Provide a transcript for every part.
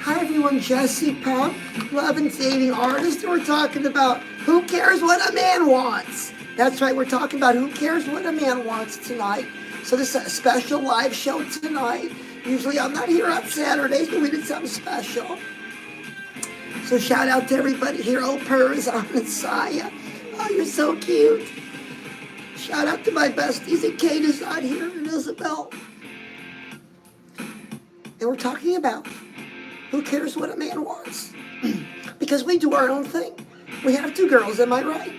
Hi everyone, Jesse Pump, love and dating artist. We're talking about who cares what a man wants. That's right, we're talking about who cares what a man wants tonight. So this is a special live show tonight. Usually I'm not here on Saturdays, but we did something special. So shout out to everybody here. Oh, Perzan and Saya. Oh, you're so cute. Shout out to my besties, and Kate is not here, and Isabel. And we're talking about who cares what a man wants? Because we do our own thing. We have two girls, am I right?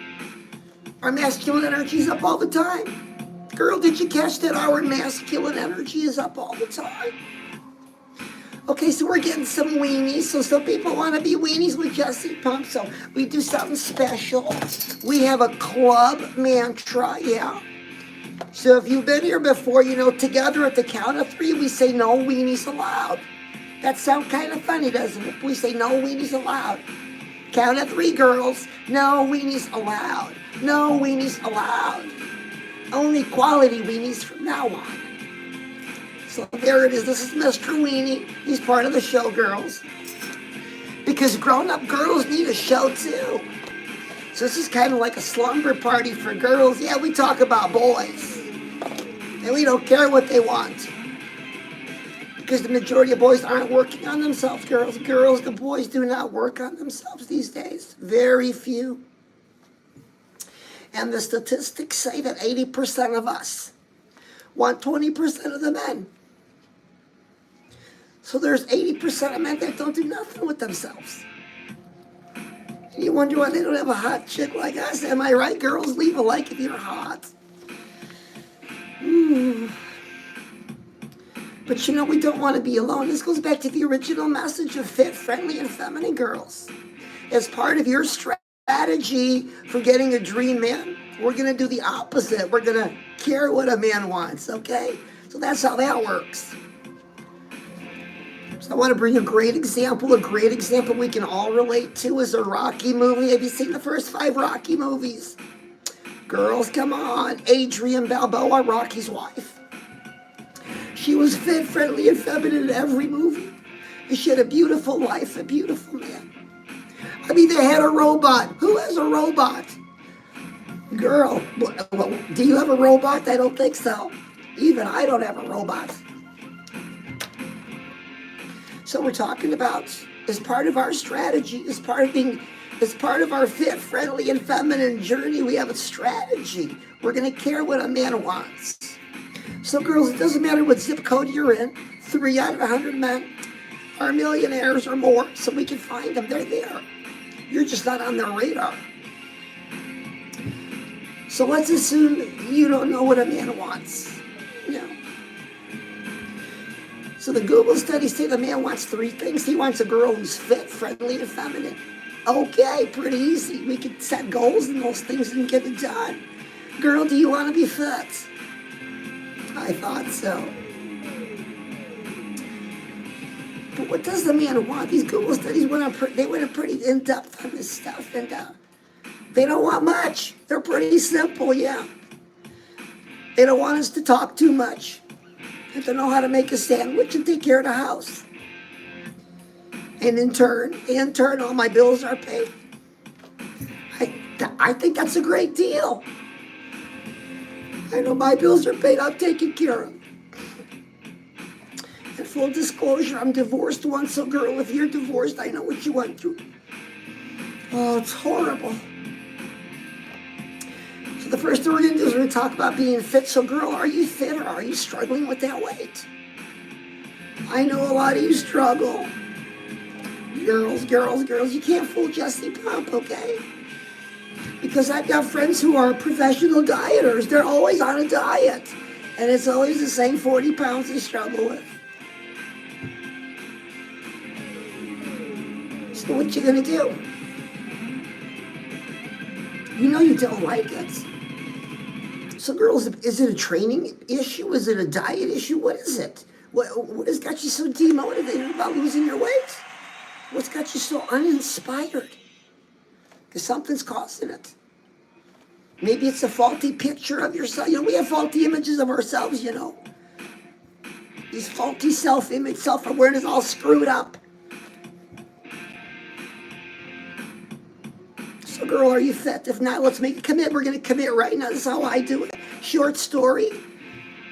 Our masculine energy is up all the time. Girl, did you catch that? Our masculine energy is up all the time. Okay, so we're getting some weenies. So some people want to be weenies with Jesse Pump. So we do something special. We have a club mantra, yeah. So if you've been here before, you know, together at the count of 3, we say no weenies allowed. That sounds kind of funny, doesn't it? We say no weenies allowed. Count of 3, girls. No weenies allowed. No weenies allowed. Only quality weenies from now on. So there it is. This is Mr. Weenie. He's part of the show, girls. Because grown-up girls need a show, too. So this is kind of like a slumber party for girls. Yeah, we talk about boys. And we don't care what they want. Because the majority of boys aren't working on themselves, girls. Girls, the boys do not work on themselves these days. Very few. And the statistics say that 80% of us want 20% of the men. So there's 80% of men that don't do nothing with themselves. And you wonder why they don't have a hot chick like us. Am I right, girls? Leave a like if you're hot. But you know, we don't want to be alone. This goes back to the original message of fit, friendly, and feminine girls. As part of your strategy for getting a dream man, we're going to do the opposite. We're going to care what a man wants, okay? So that's how that works. So I want to bring a great example. A great example we can all relate to is a Rocky movie. Have you seen the first 5 Rocky movies? Girls, come on. Adrian Balboa, Rocky's wife. She was fit, friendly, and feminine in every movie. And she had a beautiful life, a beautiful man. I mean, they had a robot. Who has a robot? Girl, well, do you have a robot? I don't think so. Even I don't have a robot. So we're talking about, as part of our strategy, as part of our fit, friendly, and feminine journey, we have a strategy. We're going to care what a man wants. So girls, it doesn't matter what zip code you're in. 3 out of 100 men are millionaires or more, so we can find them. They're there. You're just not on their radar. So let's assume you don't know what a man wants. No. So the Google studies say the man wants 3 things. He wants a girl who's fit, friendly, and feminine. Okay, pretty easy. We can set goals in those things and get it done. Girl, do you want to be fit? I thought so. But what does the man want? These Google studies went pretty in-depth on this stuff, and they don't want much. They're pretty simple, yeah. They don't want us to talk too much. They have to know how to make a sandwich and take care of the house. And in turn, all my bills are paid. I think that's a great deal. I know my bills are paid, I'm taken care of. And full disclosure, I'm divorced once, so girl, if you're divorced, I know what you went through. Oh, it's horrible. So the first thing we're going to do is we're going to talk about being fit. So girl, are you fit or are you struggling with that weight? I know a lot of you struggle. Girls, you can't fool Jesse Pump, okay? Because I've got friends who are professional dieters. They're always on a diet. And it's always the same 40 pounds they struggle with. So what you gonna do? You know you don't like it. So girls, is it a training issue? Is it a diet issue? What is it? What has got you so demotivated about losing your weight? What's got you so uninspired? Because something's causing it. Maybe it's a faulty picture of yourself. You know, we have faulty images of ourselves, you know. These faulty self-image, self-awareness, all screwed up. So girl, are you fit? If not, let's make a commit. We're going to commit right now. This is how I do it. Short story.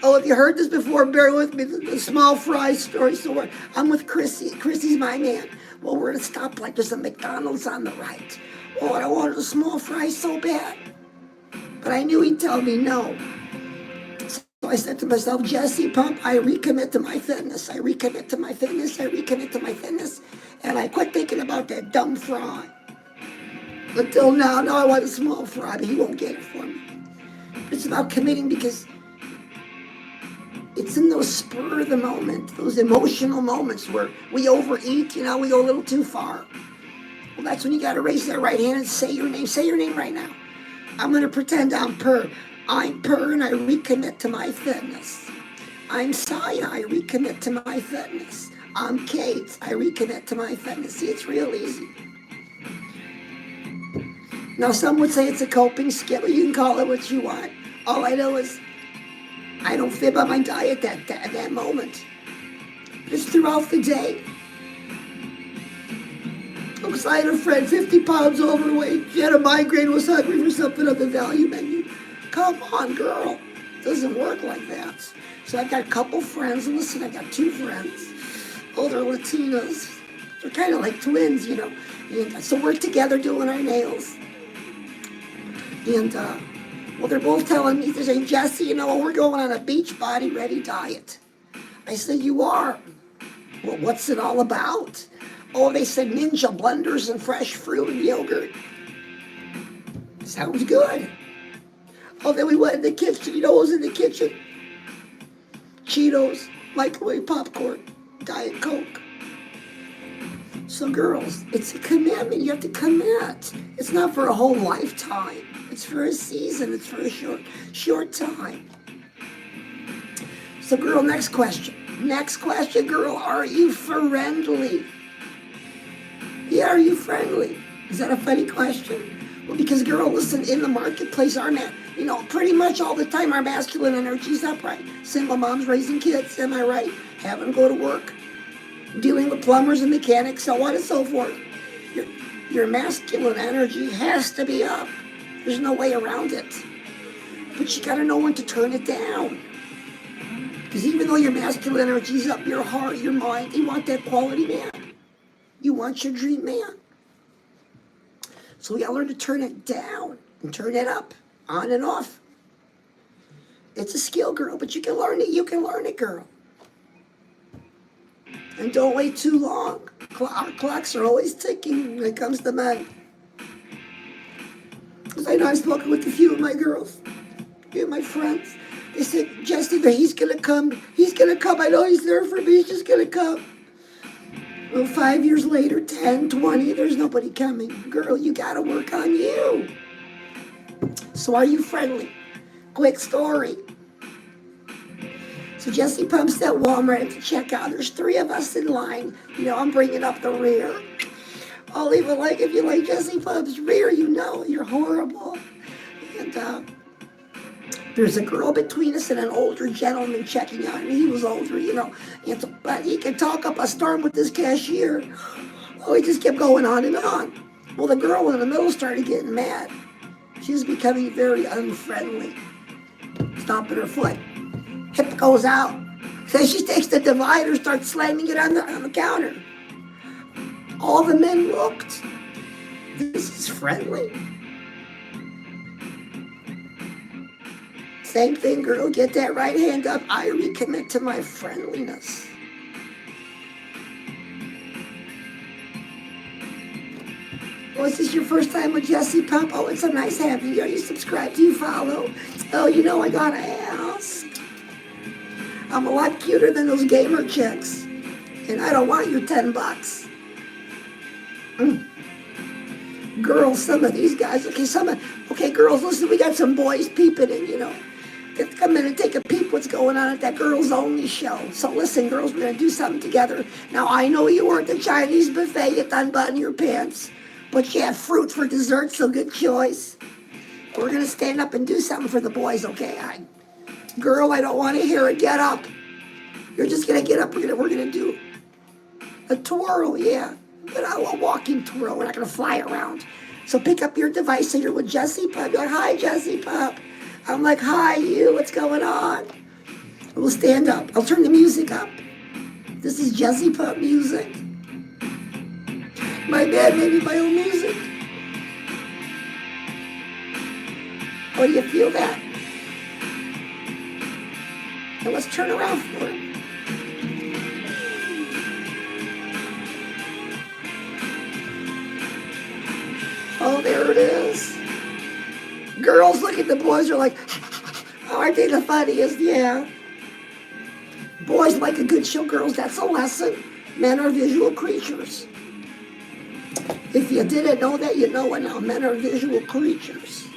Oh, have you heard this before? Bear with me. The small fry story. So I'm with Chrissy. Chrissy's my man. Well, we're at a stoplight. There's a McDonald's on the right. Oh, and I wanted a small fry so bad. But I knew he'd tell me no. So I said to myself, Jesse Pump, I recommit to my fitness. I recommit to my fitness. I recommit to my fitness. And I quit thinking about that dumb fry. Until now I want a small fry, but he won't get it for me. But it's about committing because it's in those spur of the moment, those emotional moments where we overeat, we go a little too far. Well, that's when you got to raise that right hand and say your name. Say your name right now. I'm going to pretend I'm Per. I'm Per and I recommit to my fitness. I'm Saya, I recommit to my fitness. I'm Kate, I recommit to my fitness. See, it's real easy. Now, some would say it's a coping skill. You can call it what you want. All I know is I don't fib on my diet at that moment. But it's throughout the day. Because I had a friend, 50 pounds overweight. She had a migraine, was hungry for something on the value menu. Come on, girl. It doesn't work like that. So I've got a couple friends. Listen, I've got 2 friends. Oh, they're Latinas. They're kind of like twins, And so we're together doing our nails. And, well, they're both telling me, they're saying, Jesse, we're going on a Beachbody ready diet. I said, you are? Well, what's it all about? Oh, they said ninja blenders and fresh fruit and yogurt. Sounds good. Oh, then we went in the kitchen. What was in the kitchen? Cheetos, microwave popcorn, Diet Coke. So girls, it's a commitment. You have to commit. It's not for a whole lifetime. It's for a season. It's for a short time. So girl, next question. Next question, girl, are you friendly? Yeah, are you friendly? Is that a funny question? Well, because girl, listen, in the marketplace, pretty much all the time our masculine energy's upright. Single moms raising kids, am I right? Having to go to work. Dealing with plumbers and mechanics, so on and so forth. Your masculine energy has to be up. There's no way around it. But you gotta know when to turn it down. Because even though your masculine energy's up, your heart, your mind, you want that quality man. You want your dream man. So we gotta learn to turn it down and turn it up, on and off. It's a skill, girl, but you can learn it. You can learn it, girl. And don't wait too long. Our clocks are always ticking when it comes to men. Because I know I've spoken with a few of my girls, a few of my friends. They said, Jesse, he's going to come. He's going to come. I know he's there for me. He's just going to come. Well, 5 years later, 10, 20, there's nobody coming. Girl, you got to work on you. So are you friendly? Quick story. So Jesse Pump's at Walmart at the checkout. There's 3 of us in line. I'm bringing up the rear. I'll leave a like if you like Jesse Pump's rear. You're horrible. And there's a girl between us and an older gentleman checking out. He was older, but he could talk up a storm with this cashier. Oh, he just kept going on and on. Well, the girl in the middle started getting mad. She was becoming very unfriendly, stomping her foot. Hip goes out. So she takes the divider, starts slamming it on the counter. All the men looked. This is friendly. Same thing, girl. Get that right hand up. I recommit to my friendliness. Oh, is this your first time with Jesse Pump? Oh, it's so nice having you. Are you subscribed? Do you follow? Oh, I gotta ask. I'm a lot cuter than those gamer chicks. And I don't want your $10. Girls, some of these guys, okay, girls, listen, we got some boys peeping in, Come in and take a peep what's going on at that girls only show. So listen, girls, we're going to do something together. Now, I know you were at the Chinese buffet, you unbutton your pants, but you have fruit for dessert, so good choice. We're going to stand up and do something for the boys, okay? Girl, I don't want to hear it. Get up. You're just going to get up. We're going to do a twirl, yeah. But a walking twirl. We're not going to fly around. So pick up your device and you're with Jesse Pup. You're like, hi, Jesse Pup. I'm like, hi, you. What's going on? We'll stand up. I'll turn the music up. This is Jesse Pup music. My dad made me my own music. Oh, do you feel that? Now let's turn around for it. Oh, there it is. Girls look at the boys, are like, oh, aren't they the funniest? Yeah. Boys like a good show. Girls, that's a lesson. Men are visual creatures. If you didn't know that, you know it now. Men are visual creatures.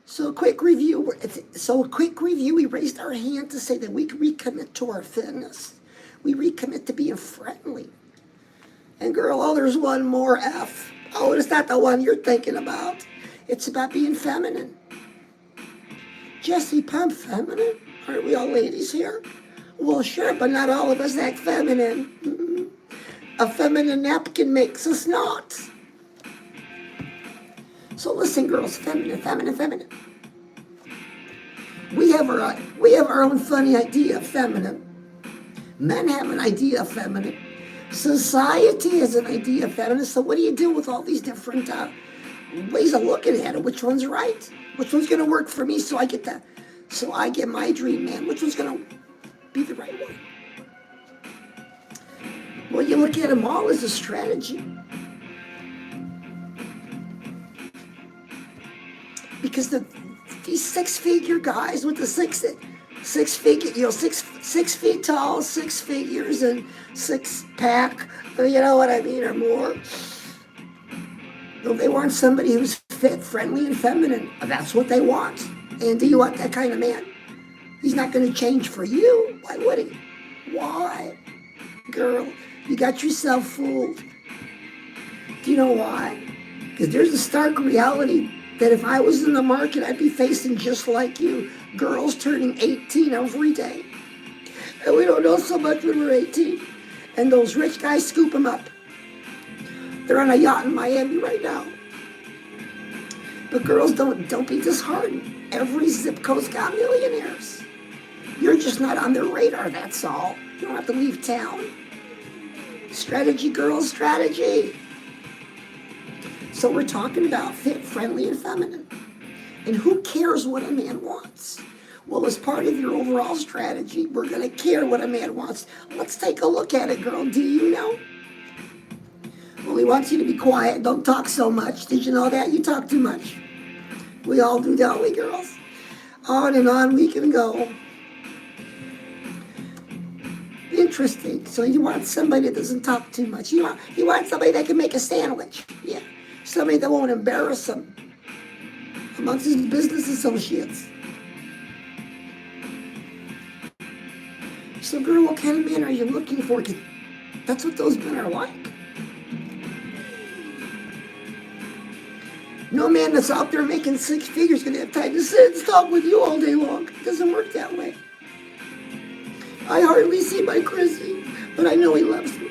So a quick review. We raised our hand to say that we recommit to our fitness. We recommit to being friendly. And girl, oh, there's one more F. Oh, it's not the one you're thinking about. It's about being feminine. Jesse Pup, feminine? Aren't we all ladies here? Well, sure, but not all of us act feminine. Mm-mm. A feminine napkin makes us not. So listen, girls, feminine, feminine, feminine. We have our own funny idea of feminine. Men have an idea of feminine. Society has an idea of feminine. So what do you do with all these different ways of looking at it? Which one's right? Which one's going to work for me so I get my dream man? Which one's going to be the right one? Well, you look at them all as a strategy. Because these six-figure guys with the six feet tall, 6 figures, and 6-pack, you know what I mean, or more. They want somebody who's fit, friendly, and feminine. That's what they want. And do you want that kind of man? He's not going to change for you. Why would he? Why? Girl, you got yourself fooled. Do you know why? Because there's a stark reality that if I was in the market, I'd be facing just like you. Girls turning 18 every day. And we don't know so much when we're 18. And those rich guys scoop them up. They're on a yacht in Miami right now. But girls, don't be disheartened. Every zip code's got millionaires. You're just not on their radar, that's all. You don't have to leave town. Strategy, girls, strategy. So we're talking about fit, friendly, and feminine. And who cares what a man wants? Well, as part of your overall strategy, we're going to care what a man wants. Let's take a look at it, girl. Do you know? Well, he wants you to be quiet. Don't talk so much. Did you know that? You talk too much. We all do, don't we, girls? On and on we can go. Interesting. So you want somebody that doesn't talk too much. You want somebody that can make a sandwich. Yeah. Somebody that won't embarrass him amongst his business associates. So, girl, what kind of man are you looking for? 'Cause that's what those men are like. No man that's out there making 6 figures is going to have time to sit and talk with you all day long. It doesn't work that way. I hardly see my Chrissy, but I know he loves me.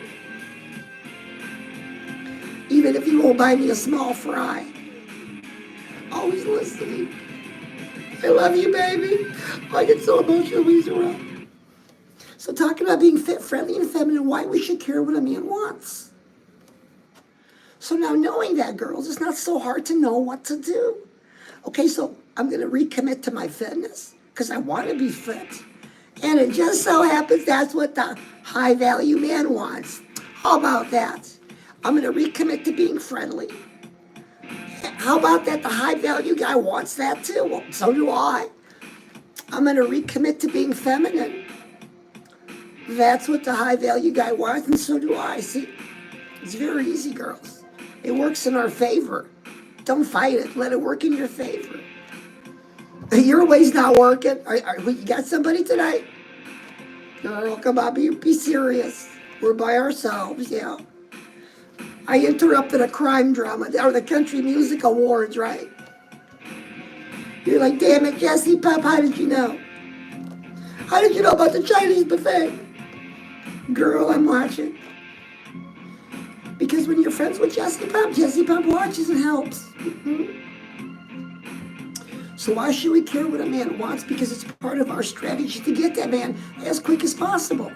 Even if he won't buy me a small fry. Always listening. I love you, baby. I get so emotional when he's around. So talking about being fit, friendly, and feminine, why we should care what a man wants. So now knowing that, girls, it's not so hard to know what to do. Okay, so I'm going to recommit to my fitness because I want to be fit. And it just so happens that's what the high-value man wants. How about that? I'm going to recommit to being friendly. How about that? The high-value guy wants that too. Well, so do I. I'm going to recommit to being feminine. That's what the high-value guy wants, and so do I. See, it's very easy, girls. It works in our favor. Don't fight it. Let it work in your favor. Your way's not working. You got somebody tonight? Girl, come on, be serious. We're by ourselves, yeah. I interrupted a crime drama, or the Country Music Awards, right? You're like, damn it, Jesse Pup, how did you know? How did you know about the Chinese buffet? Girl, I'm watching. Because when you're friends with Jesse Pump watches and helps. So why should we care what a man wants? Because it's part of our strategy to get that man as quick as possible.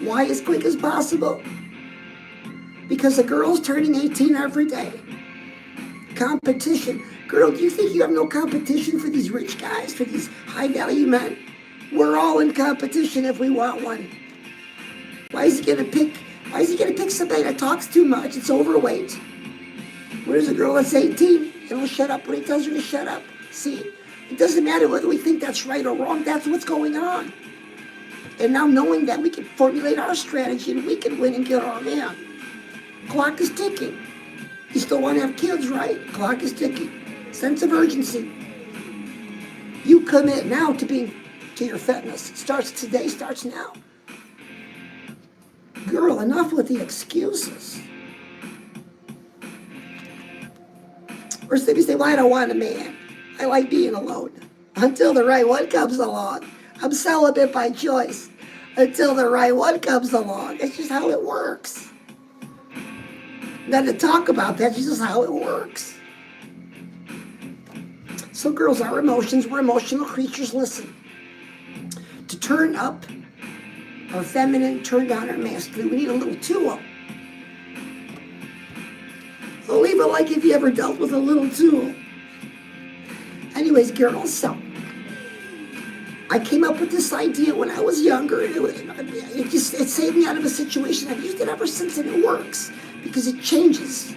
Why as quick as possible? Because a girl's turning 18 every day. Competition. Girl, do you think you have no competition for these rich guys, for these high-value men? We're all in competition if we want one. Why is he gonna pick somebody that talks too much? It's overweight. Where's a girl that's 18 and will shut up when he tells her to shut up? See, it doesn't matter whether we think that's right or wrong. That's what's going on. And now knowing that, we can formulate our strategy and we can win and get our man. Clock is ticking. You still want to have kids, right? Clock is ticking. Sense of urgency. You commit now to your fitness. Today starts now. Girl, enough with the excuses. Or maybe say, well, I don't want a man. I like being alone. Until the right one comes along. I'm celibate by choice. Until the right one comes along. It's just how it works. Not to talk about that, it's just how it works. So girls, our emotions, we're emotional creatures. Listen. To turn up our feminine, turn down our masculine, we need a little tool. So leave it like if you ever dealt with a little tool. Anyways, girls, so I came up with this idea when I was younger. It saved me out of a situation. I've used it ever since, and it works because it changes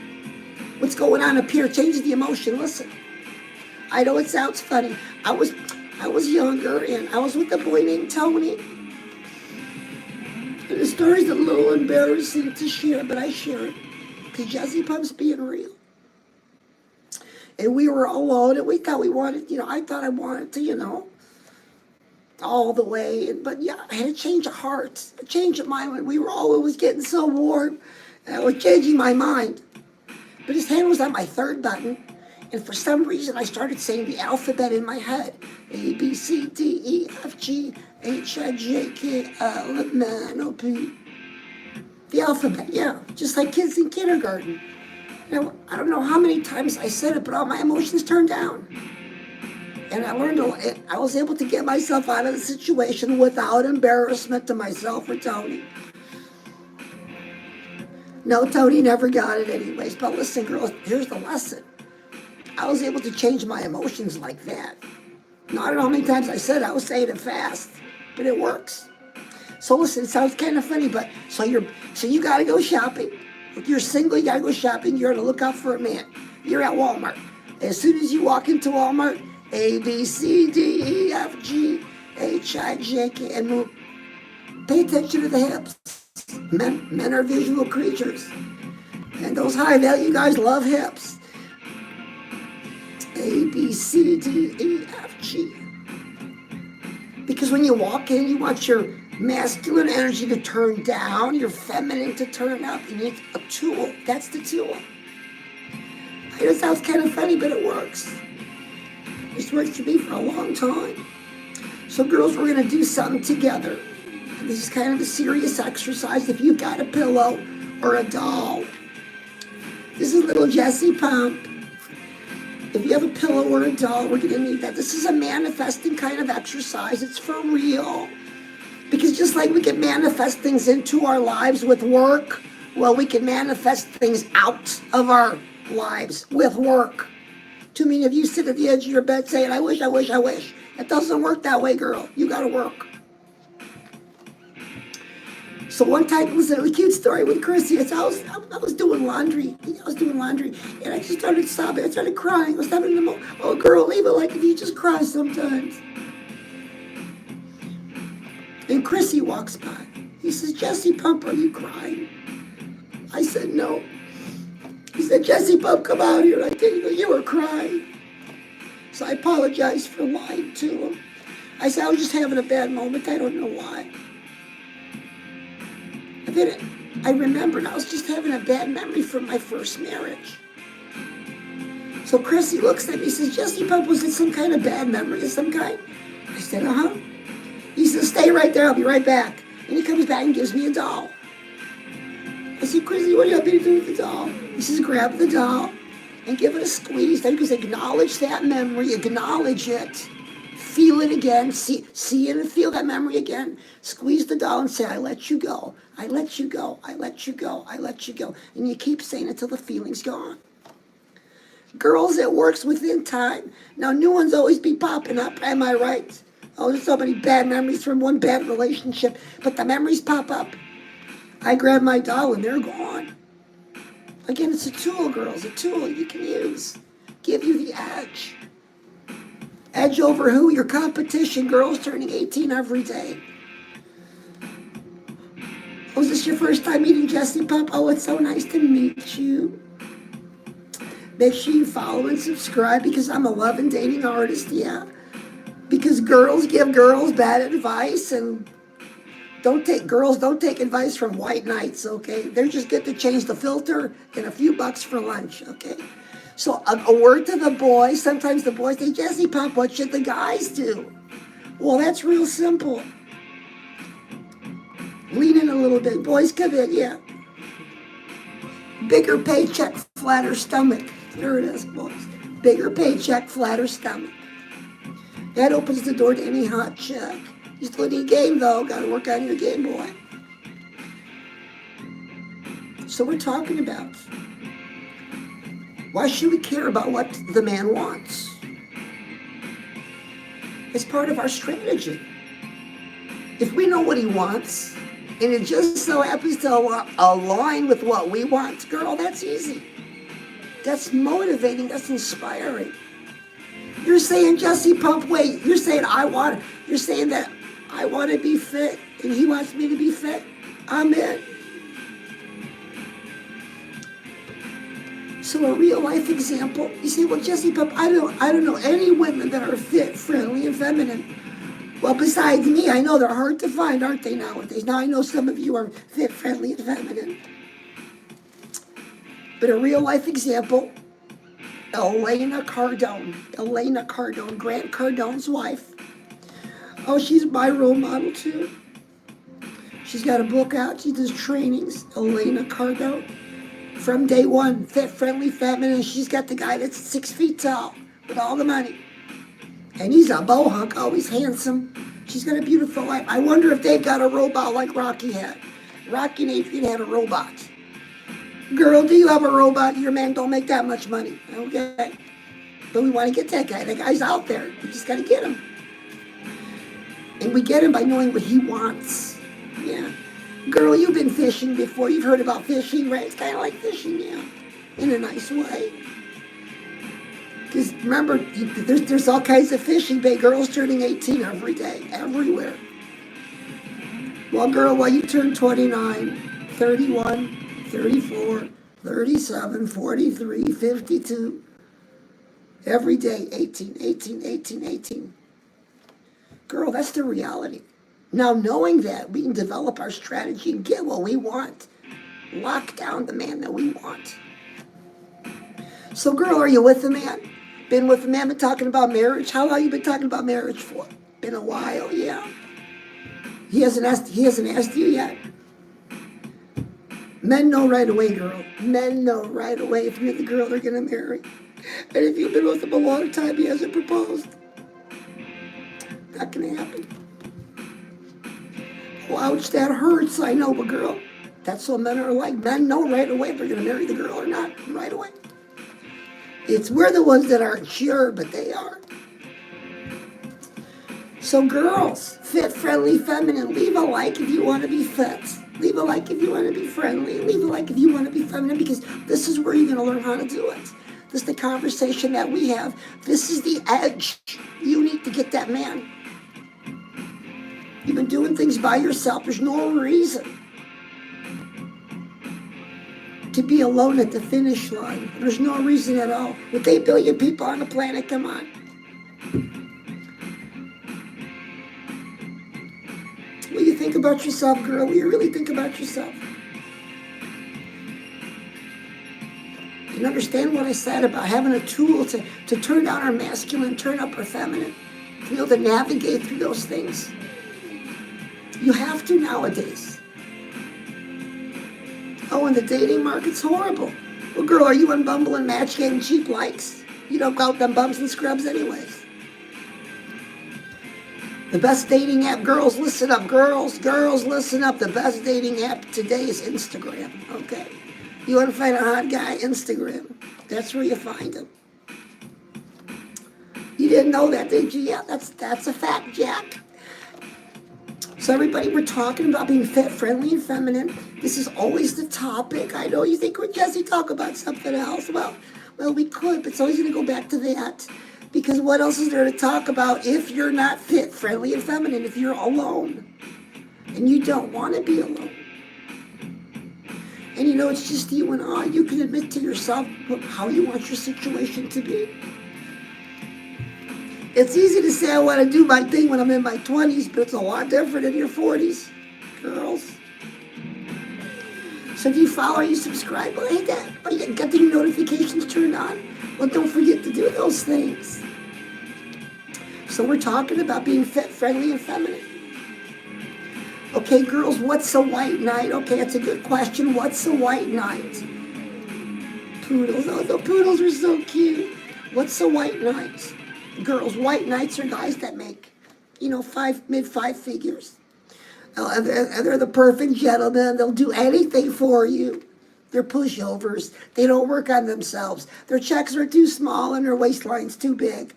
what's going on up here. It changes the emotion. Listen, I know it sounds funny. I was younger, and I was with a boy named Tony. And the story's a little embarrassing to share, but I share it because Jesse Pump's being real. And we were alone, and we thought we wanted, I thought I wanted to, all the way. But yeah, I had a change of heart, a change of mind when we were always getting so warm. And I was changing my mind. But his hand was on my third button, and for some reason I started saying the alphabet in my head. A, B, C, D, E, F, G, H, I, J, K, L, M, N, O, P. The alphabet, yeah, just like kids in kindergarten. Now, I don't know how many times I said it, but all my emotions turned down. And I was able to get myself out of the situation without embarrassment to myself or Tony. No, Tony never got it anyways. But listen, girls, here's the lesson. I was able to change my emotions like that. Now, I don't know how many times I said it. I was saying it fast, but it works. So listen, it sounds kind of funny, but so you got to go shopping. If you're single, you got to go shopping. You're on the lookout for a man. You're at Walmart. As soon as you walk into Walmart, A, B, C, D, E, F, G, H, I, J, K, and move. Pay attention to the hips. Men are visual creatures. And those high-value guys love hips. A, B, C, D, E, F, G. Because when you walk in, you want your masculine energy to turn down, your feminine to turn up. You need a tool. That's the tool. I know it sounds kind of funny, but it works. It's worked for me for a long time. So girls, we're going to do something together. This is kind of a serious exercise. If you've got a pillow or a doll, this is little Jesse Pump. If you have a pillow or a doll, we're going to need that. This is a manifesting kind of exercise. It's for real. Because just like we can manifest things into our lives with work, well, we can manifest things out of our lives with work. Too many of you sit at the edge of your bed saying, I wish, I wish, I wish. It doesn't work that way, girl. You got to work. So one time, listen, it was a cute story with Chrissy. I was doing laundry. And I just started sobbing. I started crying. I was having an emotion. Oh, girl, leave it like if you just cry sometimes. And Chrissy walks by. He says, Jesse Pump, are you crying? I said, no. He said, Jesse Pump, come out here. I think you were crying. So I apologized for lying to him. I said, I was just having a bad moment. I don't know why. And then I remembered I was just having a bad memory from my first marriage. So Chrissy looks at me and says, Jesse Pump, was it some kind of bad memory of some kind? I said, uh-huh. He says, stay right there. I'll be right back. And he comes back and gives me a doll. I said, Chrissy, what do you want me to do with the doll? He says, grab the doll and give it a squeeze. Then he goes, acknowledge that memory, acknowledge it. Feel it again, see it and feel that memory again. Squeeze the doll and say, I let you go, I let you go, I let you go, I let you go. And you keep saying it until the feeling's gone. Girls, it works within time. Now, new ones always be popping up, am I right? Oh, there's so many bad memories from one bad relationship, but the memories pop up. I grab my doll and they're gone. Again, it's a tool, girls, a tool you can use. Give you the edge. Edge over who? Your competition. Girls turning 18 every day. Oh, is this your first time meeting Jessie Pup? Oh, it's so nice to meet you. Make sure you follow and subscribe because I'm a love and dating artist, yeah. Because girls give girls bad advice, and don't take advice from white knights, okay? They're just good to change the filter and a few bucks for lunch, okay? So a word to the boys. Sometimes the boys say, Jessie Pup, what should the guys do? Well, that's real simple. Lean in a little bit. Boys, come in, yeah. Bigger paycheck, flatter stomach. There it is, boys. Bigger paycheck, flatter stomach. That opens the door to any hot chick. You still need game, though. Got to work on your game, boy. So we're talking about, why should we care about what the man wants? It's part of our strategy. If we know what he wants, and it just so happens to align with what we want, girl, that's easy. That's motivating, that's inspiring. You're saying, Jessie Pup, wait, you're saying that I want to be fit, and he wants me to be fit. I'm in. So a real life example, you say, well, Jessie Pup, I don't know any women that are fit, friendly, and feminine. Well, besides me, I know they're hard to find, aren't they, nowadays? Now I know some of you are fit, friendly, and feminine. But a real life example, Elena Cardone, Grant Cardone's wife. Oh, she's my role model too. She's got a book out, she does trainings, Elena Cardone. From day one, fit, friendly, feminine. She's got the guy that's 6 feet tall with all the money. And he's a bohunk, always handsome. She's got a beautiful life. I wonder if they've got a robot like Rocky had. Rocky and Adrian had a robot. Girl, do you have a robot? Your man don't make that much money, okay? But we want to get that guy. That guy's out there. We just got to get him. And we get him by knowing what he wants. Yeah. Girl, you've been fishing before. You've heard about fishing, right? It's kind of like fishing, yeah, in a nice way. Because remember, there's all kinds of fishing bait. Girls turning 18 every day, everywhere. Well, girl, while you turn 29, 31, 34, 37, 43, 52, every day, 18, 18, 18, 18. Girl, that's the reality. Now, knowing that, we can develop our strategy and get what we want. Lock down the man that we want. So, girl, are you with the man? Been with the man, been talking about marriage? How long you been talking about marriage for? Been a while, yeah. He hasn't asked you yet. Men know right away, girl. Men know right away if you're the girl they're going to marry. And if you've been with him a long time, he hasn't proposed. Not going to happen. Oh, ouch, that hurts. I know, but girl, that's what men are like. Men know right away if they're going to marry the girl or not. Right away. We're the ones that aren't sure, but they are. So girls, fit, friendly, feminine, leave a like if you want to be fit. Leave a like if you want to be friendly. Leave a like if you want to be feminine, because this is where you're going to learn how to do it. This is the conversation that we have. This is the edge you need to get that man. You've been doing things by yourself. There's no reason to be alone at the finish line. There's no reason at all. With 8 billion people on the planet, come on. Will you think about yourself, girl? Will you really think about yourself? You understand what I said about having a tool to turn down our masculine, turn up our feminine, to be able to navigate through those things? You have to nowadays. Oh, and the dating market's horrible. Well, girl, are you on Bumble and Match getting cheap likes? You don't go out them bums and scrubs anyways. The best dating app, girls, listen up. Girls, listen up. The best dating app today is Instagram, okay? You want to find a hot guy? Instagram. That's where you find him. You didn't know that, did you? Yeah, that's a fact, Jack. So everybody, we're talking about being fit, friendly, and feminine. This is always the topic. I know you think we're Jesse talk about something else. Well, we could, but it's always going to go back to that. Because what else is there to talk about if you're not fit, friendly, and feminine, if you're alone? And you don't want to be alone. And you know, it's just you and I. You can admit to yourself how you want your situation to be. It's easy to say I want to do my thing when I'm in my 20s, but it's a lot different in your 40s, girls. So if you follow, you subscribe, well, hit that. Are you getting notifications turned on? Well, don't forget to do those things. So we're talking about being fit, friendly, and feminine. Okay, girls, what's a white knight? Okay, that's a good question. What's a white knight? Poodles. Oh, the poodles are so cute. What's a white knight? Girls, white knights are guys that make, mid five figures. They're the perfect gentleman. They'll do anything for you. They're pushovers. They don't work on themselves. Their checks are too small and their waistline's too big.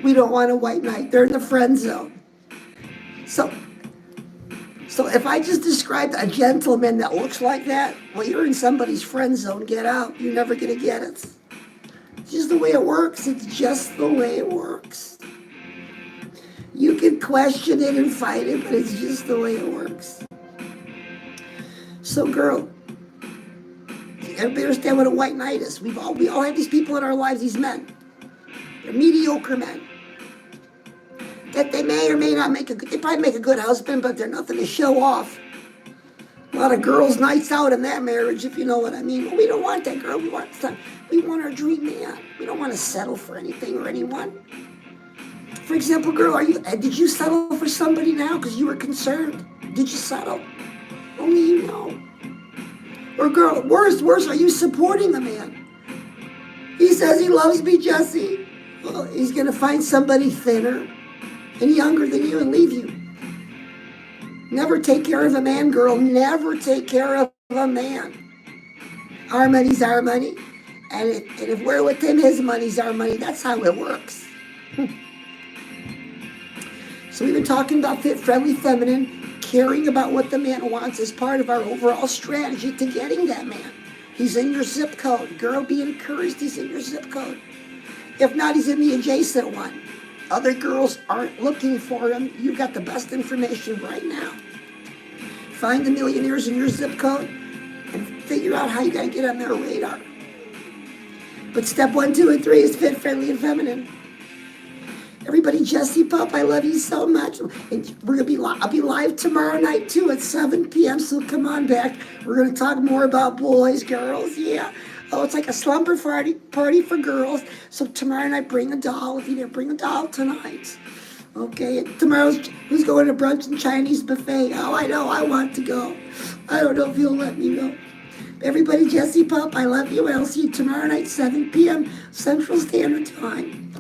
We don't want a white knight. They're in the friend zone. So if I just described a gentleman that looks like that, well, you're in somebody's friend zone. Get out. You're never going to get it. It's just the way it works. It's just the way it works. You can question it and fight it, but it's just the way it works. So, girl, everybody understand what a white knight is? We all have these people in our lives, these men. They're mediocre men. That they may or may not they probably make a good husband, but they're nothing to show off. A lot of girls' nights out in that marriage, if you know what I mean. But we don't want that, girl. We want our dream man. We don't want to settle for anything or anyone. For example, girl, did you settle for somebody now because you were concerned? Did you settle? Only you know. Or girl, worse, are you supporting the man? He says he loves me, Jesse. Well, he's going to find somebody thinner and younger than you and leave you. Never take care of a man, girl. Never take care of a man. Our money's our money. And if we're with him, his money's our money. That's how it works. So we've been talking about fit, friendly, feminine, caring about what the man wants as part of our overall strategy to getting that man. He's in your zip code. Girl, be encouraged. He's in your zip code. If not, he's in the adjacent one. Other girls aren't looking for him. You got the best information right now. Find the millionaires in your zip code and figure out how you got to get on their radar. But step 1, 2, and 3 is fit, friendly, and feminine. Everybody, Jesse Pup, I love you so much. And I'll be live tomorrow night too at 7 p.m. So come on back. We're gonna talk more about boys, girls. Yeah. Oh, it's like a slumber party for girls. So tomorrow night, bring a doll. If you didn't bring a doll tonight, okay. And tomorrow's who's going to brunch and Chinese buffet? Oh, I know. I want to go. I don't know if you'll let me go. Everybody, Jesse Pup, I love you. And I'll see you tomorrow night, 7 p.m. Central Standard Time.